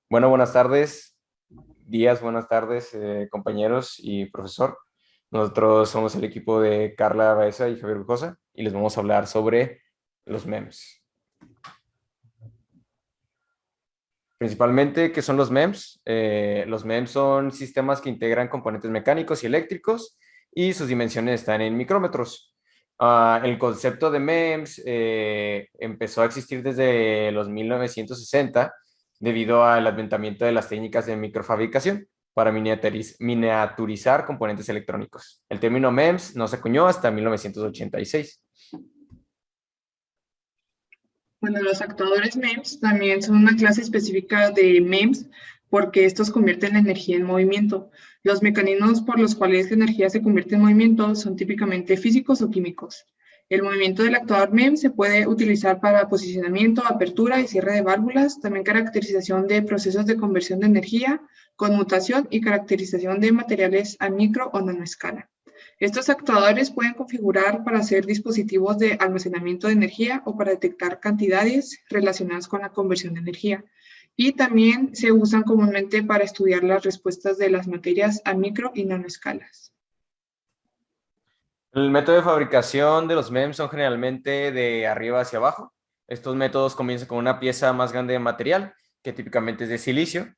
Bueno, buenas tardes, días, buenas tardes, compañeros y profesor. Nosotros somos el equipo de Carla Baeza y Javier Bujosa y les vamos a hablar sobre los MEMS. Principalmente, ¿qué son los MEMS? Los MEMS son sistemas que integran componentes mecánicos y eléctricos y sus dimensiones están en micrómetros. El concepto de MEMS empezó a existir desde los 1960 debido al adventamiento de las técnicas de microfabricación para miniaturizar componentes electrónicos. El término MEMS no se acuñó hasta 1986. Bueno, los actuadores MEMS también son una clase específica de MEMS porque estos convierten la energía en movimiento. Los mecanismos por los cuales la energía se convierte en movimiento son típicamente físicos o químicos. El movimiento del actuador MEMS se puede utilizar para posicionamiento, apertura y cierre de válvulas, también caracterización de procesos de conversión de energía, conmutación y caracterización de materiales a micro o nanoescala. Estos actuadores pueden configurar para hacer dispositivos de almacenamiento de energía o para detectar cantidades relacionadas con la conversión de energía. Y también se usan comúnmente para estudiar las respuestas de las materias a micro y nanoescalas. El método de fabricación de los MEMS son generalmente de arriba hacia abajo. Estos métodos comienzan con una pieza más grande de material, que típicamente es de silicio,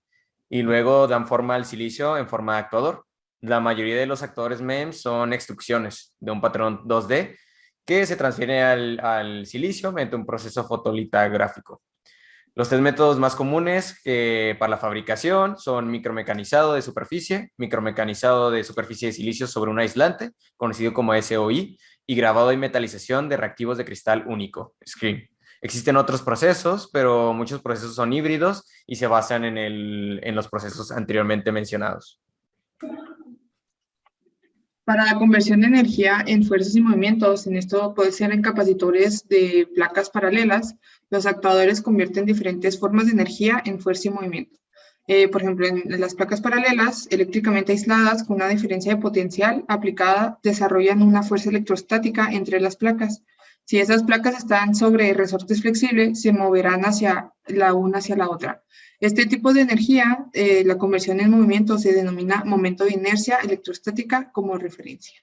y luego dan forma al silicio en forma de actuador. La mayoría de los actuadores MEMS son extrusiones de un patrón 2D que se transfiere al silicio mediante un proceso fotolitográfico. Los tres métodos más comunes para la fabricación son micromecanizado de superficie de silicio sobre un aislante, conocido como SOI, y grabado y metalización de reactivos de cristal único, SCREEN. Existen otros procesos, pero muchos procesos son híbridos y se basan en los procesos anteriormente mencionados. Para la conversión de energía en fuerzas y movimientos, en esto puede ser en capacitores de placas paralelas, los actuadores convierten diferentes formas de energía en fuerza y movimiento. Por ejemplo, en las placas paralelas, eléctricamente aisladas con una diferencia de potencial aplicada, desarrollan una fuerza electrostática entre las placas. Si esas placas están sobre resortes flexibles, se moverán hacia la una hacia la otra. Este tipo de energía, la conversión en movimiento, se denomina momento de inercia electrostática como referencia.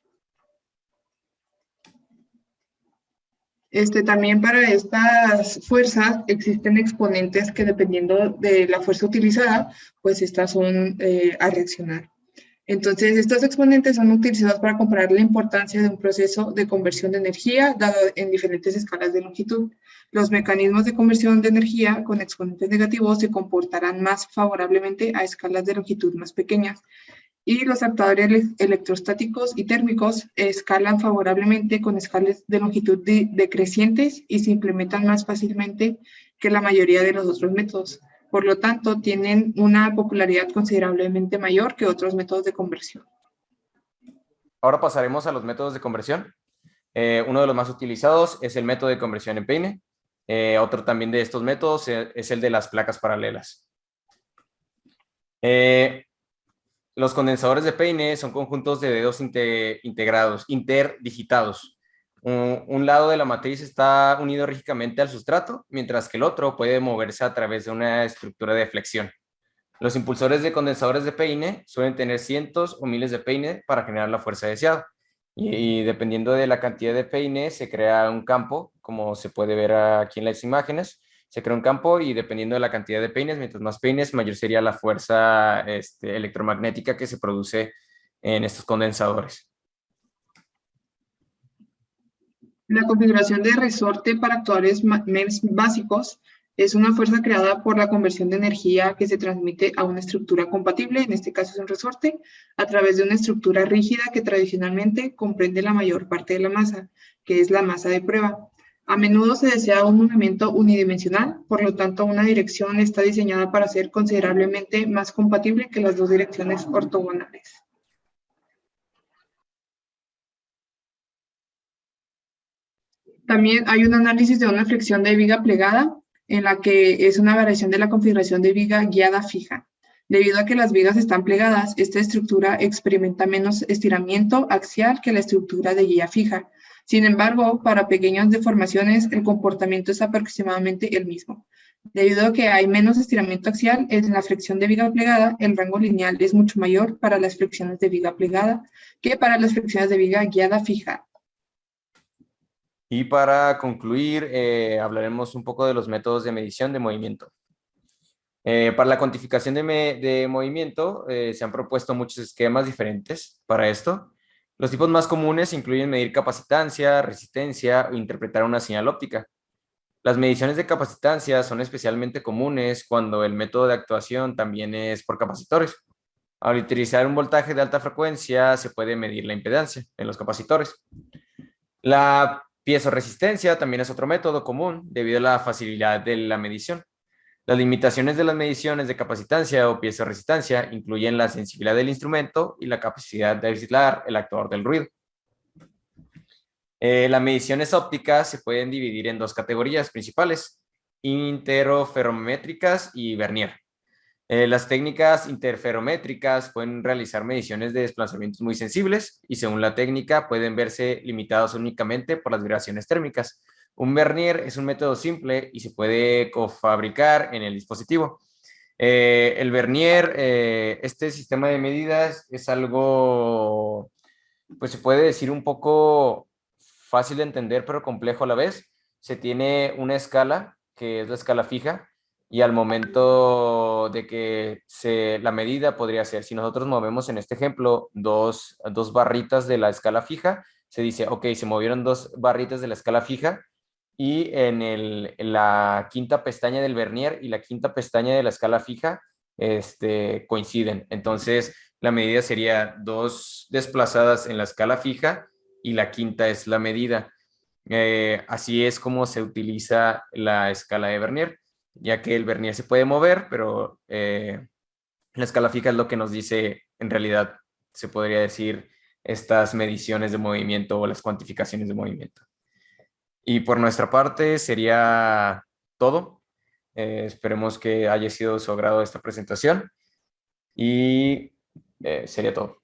También para estas fuerzas existen exponentes que dependiendo de la fuerza utilizada, pues estas son a reaccionar. Entonces, estos exponentes son utilizados para comparar la importancia de un proceso de conversión de energía dado en diferentes escalas de longitud. Los mecanismos de conversión de energía con exponentes negativos se comportarán más favorablemente a escalas de longitud más pequeñas. Y los actuadores electrostáticos y térmicos escalan favorablemente con escalas de longitud decrecientes y se implementan más fácilmente que la mayoría de los otros métodos. Por lo tanto, tienen una popularidad considerablemente mayor que otros métodos de conversión. Ahora pasaremos a los métodos de conversión. Uno de los más utilizados es el método de conversión en peine. Otro también de estos métodos es el de las placas paralelas. Los condensadores de peine son conjuntos de dedos interdigitados. Un lado de la matriz está unido rígidamente al sustrato, mientras que el otro puede moverse a través de una estructura de flexión. Los impulsores de condensadores de peine suelen tener cientos o miles de peine para generar la fuerza deseada. Y dependiendo de la cantidad de peine, se crea un campo, como se puede ver aquí en las imágenes. Se crea un campo y dependiendo de la cantidad de peines, mientras más peines, mayor sería la fuerza electromagnética que se produce en estos condensadores. La configuración de resorte para actuadores MEMS básicos es una fuerza creada por la conversión de energía que se transmite a una estructura compatible, en este caso es un resorte, a través de una estructura rígida que tradicionalmente comprende la mayor parte de la masa, que es la masa de prueba. A menudo se desea un movimiento unidimensional, por lo tanto una dirección está diseñada para ser considerablemente más compatible que las dos direcciones ortogonales. También hay un análisis de una flexión de viga plegada, en la que es una variación de la configuración de viga guiada fija. Debido a que las vigas están plegadas, esta estructura experimenta menos estiramiento axial que la estructura de guía fija. Sin embargo, para pequeñas deformaciones, el comportamiento es aproximadamente el mismo. Debido a que hay menos estiramiento axial en la flexión de viga plegada, el rango lineal es mucho mayor para las flexiones de viga plegada que para las flexiones de viga guiada fija. Y para concluir, hablaremos un poco de los métodos de medición de movimiento. Para la cuantificación de movimiento, se han propuesto muchos esquemas diferentes para esto. Los tipos más comunes incluyen medir capacitancia, resistencia o interpretar una señal óptica. Las mediciones de capacitancia son especialmente comunes cuando el método de actuación también es por capacitores. Al utilizar un voltaje de alta frecuencia, se puede medir la impedancia en los capacitores. La piezoresistencia también es otro método común debido a la facilidad de la medición. Las limitaciones de las mediciones de capacitancia o piezoresistencia incluyen la sensibilidad del instrumento y la capacidad de aislar el actuador del ruido. Las mediciones ópticas se pueden dividir en dos categorías principales: interferométricas y vernier. Las técnicas interferométricas pueden realizar mediciones de desplazamientos muy sensibles y, según la técnica, pueden verse limitados únicamente por las vibraciones térmicas. Un vernier es un método simple y se puede cofabricar en el dispositivo. El vernier, este sistema de medidas es algo, pues se puede decir un poco fácil de entender, pero complejo a la vez. Se tiene una escala, que es la escala fija, y al momento de que la medida podría ser, si nosotros movemos en este ejemplo dos barritas de la escala fija, se dice, ok, se movieron dos barritas de la escala fija, y en la quinta pestaña del vernier y la quinta pestaña de la escala fija coinciden. Entonces, la medida sería dos desplazadas en la escala fija y la quinta es la medida. Así es como se utiliza la escala de vernier, ya que el vernier se puede mover, pero la escala fija es lo que nos dice, en realidad, se podría decir, estas mediciones de movimiento o las cuantificaciones de movimiento. Y por nuestra parte sería todo. Esperemos que haya sido de su agrado esta presentación y sería todo.